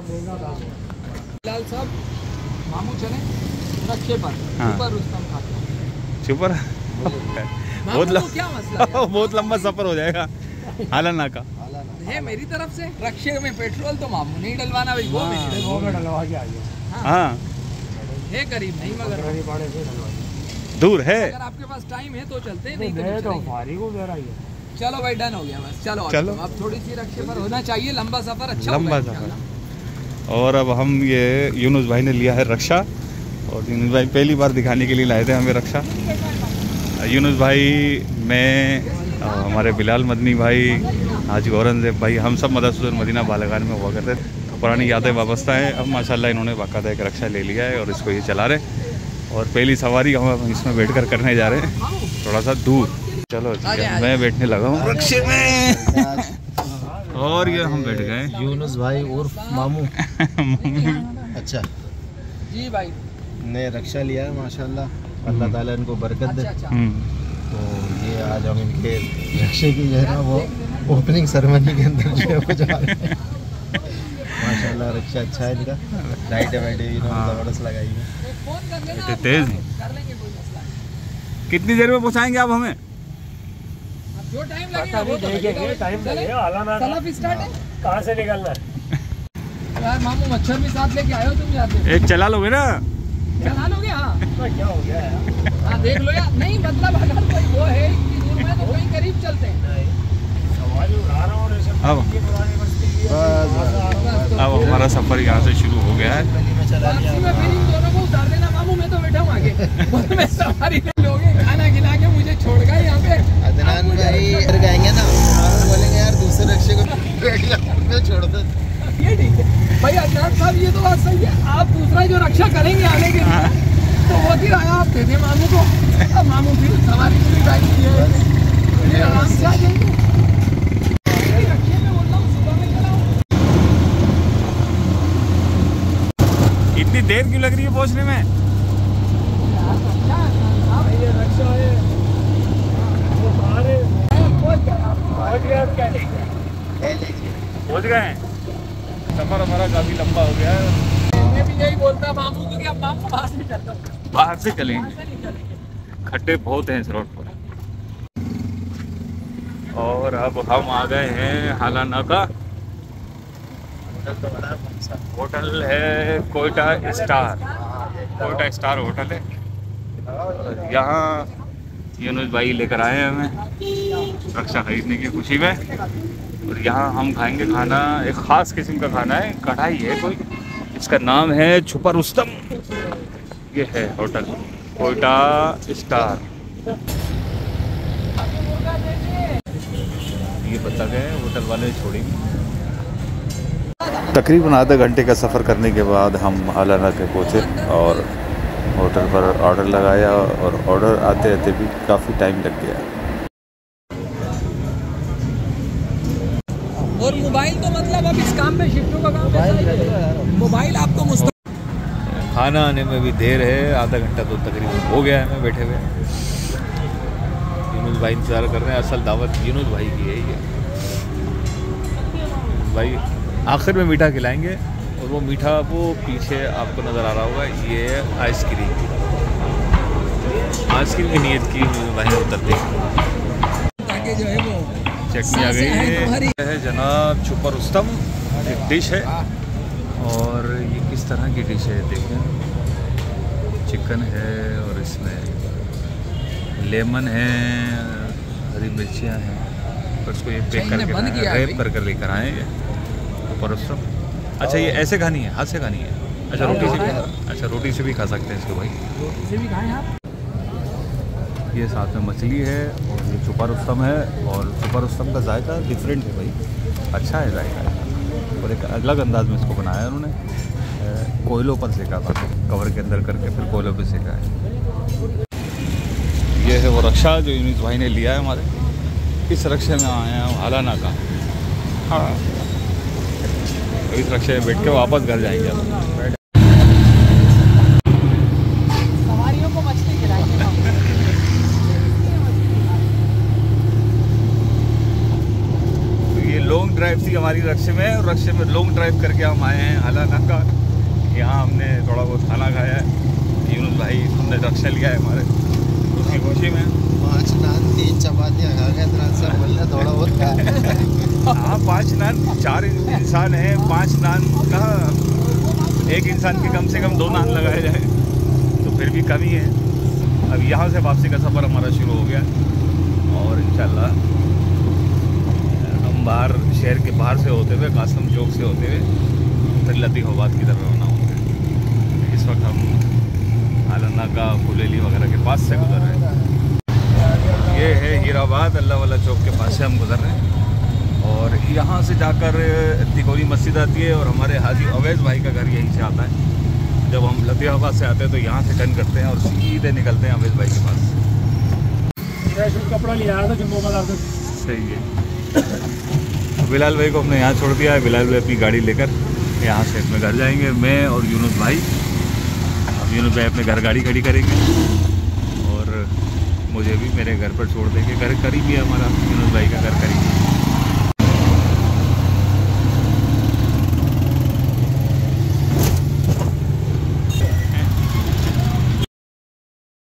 लाल साहब मामू चले रक्षे पर सुपर रुस्तम खाते सुपर बहुत क्या मसला है? बहुत लंबा सफर हो जाएगा हालाना का है मेरी तरफ से। रक्षे में पेट्रोल तो मामू नहीं डलवाना भाई, वो में डलवा के आइए। हाँ है करीब नहीं मगर दूर है। अगर आपके पास टाइम है तो चलते हैं, नहीं तो फारिग हो गया है। चलो भाई डन हो गया बस। चलो चलो। अब थोड़ी सी रक्षे पर होना चाहिए, लंबा सफर अच्छा लंबा होगा सफर। और अब हम ये यूनुस भाई ने लिया है रक्षा, और यूनुस भाई पहली बार दिखाने के लिए लाए थे हमें रक्षा। यूनुस भाई, मैं, हमारे बिलाल मदनी भाई, हाजी औरंगजेब भाई, हम सब मदरसतुल मदीना बालागान में हुआ करते थे। पुरानी यादें वाबस्ता हैं। अब माशाल्लाह इन्होंने बाकायदा एक रक्षा ले लिया है और इसको ये चला रहे, और पहली सवारी हम इसमें बैठ कर करने जा रहे हैं, थोड़ा सा दूर। चलो ठीक है, मैं बैठने लगा हूँ रक्षे में। और ये हम बैठ गए यूनुस भाई उर्फ मामू। अच्छा जी भाई ने रक्षा लिया है माशाल्लाह, अल्लाह ताला इनको बरकत दे। तो ये आज हम इनके रक्षे की जो है ना वो ओपनिंग सेरेमनी के अंदर जो है वो जा रहे हैं। माशाल्लाह रक्षा अच्छा है इनका, लाइटें वाइटें इन्होंने ज़बरदस्त लगाई है। तेज है। कितनी देर में पहुँचाएंगे आप हमें? जो टाइम लगेगा वो तो लगेगा। टाइम लगेगा। सलाफ स्टार्ट है। कहाँ से निकलना है? यार मामू मच्छर भी साथ लेके आए हो तुम जाते हो। एक चला लोगे ना? चला लोगे? हाँ क्या हो गया यार? हाँ देख लो यार। नहीं मतलब अगर कोई वो है इतनी दूर में तो कहीं करीब चलते हैं। सवारी उड़ा रहा हूँ अब हमारा सफर यहाँ से शुरू हो गया है। वापसी में फिर इन दोनों को उतार देना मामू, मैं तो बैठा हूँ आगे। मैं सवारी में लोगे खाना खिला के मुझे छोड़ गए यहाँ पे। अदनान भाई गाएंगे ना, बोलेंगे यार दूसरे रक्षे को छोड़ दो। ये ठीक है भाई अदनान साहब, ये तो बात सही है। आप दूसरा जो रक्षा करेंगे आने के लिए तो वो किराया आप दे दें मामू को। अब मामू फिर सवारी में बैठती है, फिर आराम से आ जाएंगे। रक्षे में बोल रहा हूँ सुबह में चलाओ। इतनी देर क्यों लग रही है पहुँचने में? पहुँच गए हैं। सफर हमारा काफी लंबा हो गया है। मैं भी यही बोलता मामू को कि अब मामू बाहर से चलता हूँ, बाहर से चलेंगे, बाहर से नहीं चलेंगे। खड्डे बहुत हैं इस रोड पर। और अब हम आ गए हैं हालाना का। होटल है Quetta star, Quetta star hotel है। यहाँ यूनुस भाई लेकर आए हैं हमें रक्षा खरीदने की खुशी में, और यहाँ हम खाएंगे खाना। एक ख़ास किस्म का खाना है, कढ़ाई है कोई, इसका नाम है छुपा रुस्तम। ये है होटल कोयटा स्टार। ये बता गए होटल वाले छोड़ेंगे। तकरीबन आधे घंटे का सफ़र करने के बाद हम हालाना के पहुँचे और होटल पर ऑर्डर लगाया, और ऑर्डर आते आते भी काफ़ी टाइम लग गया। और मोबाइल तो मतलब अब इस काम में शिफ्टों का काम मोबाइल आपको खाना आने में भी देर है, आधा घंटा तो तकरीबन हो गया है हमें बैठे हुए। यूनुस भाई इंतज़ार कर रहे हैं। असल दावत यूनुस भाई की है ये। भाई आखिर में मीठा खिलाएंगे, और वो मीठा वो पीछे आपको नज़र आ रहा होगा, ये है आइसक्रीम। आइसक्रीम की नीयत की भाई उतरते ताकि जो है वो चटनी आ गई है जनाब। छुपा रुस्तम एक डिश है, और ये किस तरह की डिश है देखें। चिकन है और इसमें लेमन है, हरी मिर्चियाँ हैं, और इसको ये पैक करके रैप कर लेकर आए ये छुपा रुस्तम। अच्छा ये ऐसे खानी है, हाथ से खानी है? अच्छा रोटी से भी, अच्छा रोटी से भी खा सकते हैं इसको भाई, रोटी से भी खाएं आप। ये साथ में मछली है, और ये छुपा रुस्तम है। और छुपा रुस्तम का जायका डिफरेंट है भाई, अच्छा है जायका, और एक अलग अंदाज में इसको बनाया है उन्होंने। कोयलों पर सेका था, कवर के अंदर करके फिर कोयलों पे सेका है। ये है वो रक्षा जो यूनुस भाई ने लिया है हमारे। इस रक्षे में आए हैं हालाना का। हाँ इस रक्षे में बैठ के वापस घर जाएंगे। सवारियों को मछली खिलाएंगे। तो ये लॉन्ग ड्राइव ड्राइव थी हमारी रक्शे में, और रक्शे में लॉन्ग ड्राइव करके हम आए हैं आला नाका। यहाँ हमने थोड़ा बहुत खाना खाया है। यूनुस भाई हमने रक्शा लिया है हमारे, उसकी खुशी में 5 नान 3 चपातियाँ खा गए, इतना सा बोलने थोड़ा बहुत खाया। हाँ 5 नान, 4 इंसान हैं, 5 नान कहाँ, एक इंसान के कम से कम 2 नान लगाए जाए तो फिर भी कमी है। अब यहाँ से वापसी का सफ़र हमारा शुरू हो गया, और इंशाल्लाह हम बाहर शहर के बाहर से होते हुए, कासम चौक से होते हुए फिर लतीफ़ाबाद की तरफ रवाना होंगे। इस वक्त हम आला नाका फुलेली वगैरह के पास से गुजर रहे हैं। ये है हीराबाद, अल्लाह वाला चौक के पास से हम गुजर रहे हैं, और यहाँ से जाकर तिकोनी मस्जिद आती है, और हमारे हाजी अवैध भाई का घर यहीं से आता है। जब हम लतीफ़ाबाद से आते हैं तो यहाँ से टर्न करते हैं और सीधे निकलते हैं अवैध भाई के पास। कपड़ा लिया था जम्मू का। सही है। बिलाल भाई को हमने यहाँ छोड़ दिया है। बिलाल भाई अपनी गाड़ी लेकर यहाँ से अपने घर जाएंगे, मैं और यूनुस भाई। अब यूनुस भाई अपने घर गाड़ी खड़ी करेंगे और मुझे भी मेरे घर पर छोड़ देंगे। घर करीब ही है हमारा, यूनुस भाई का घर करीब।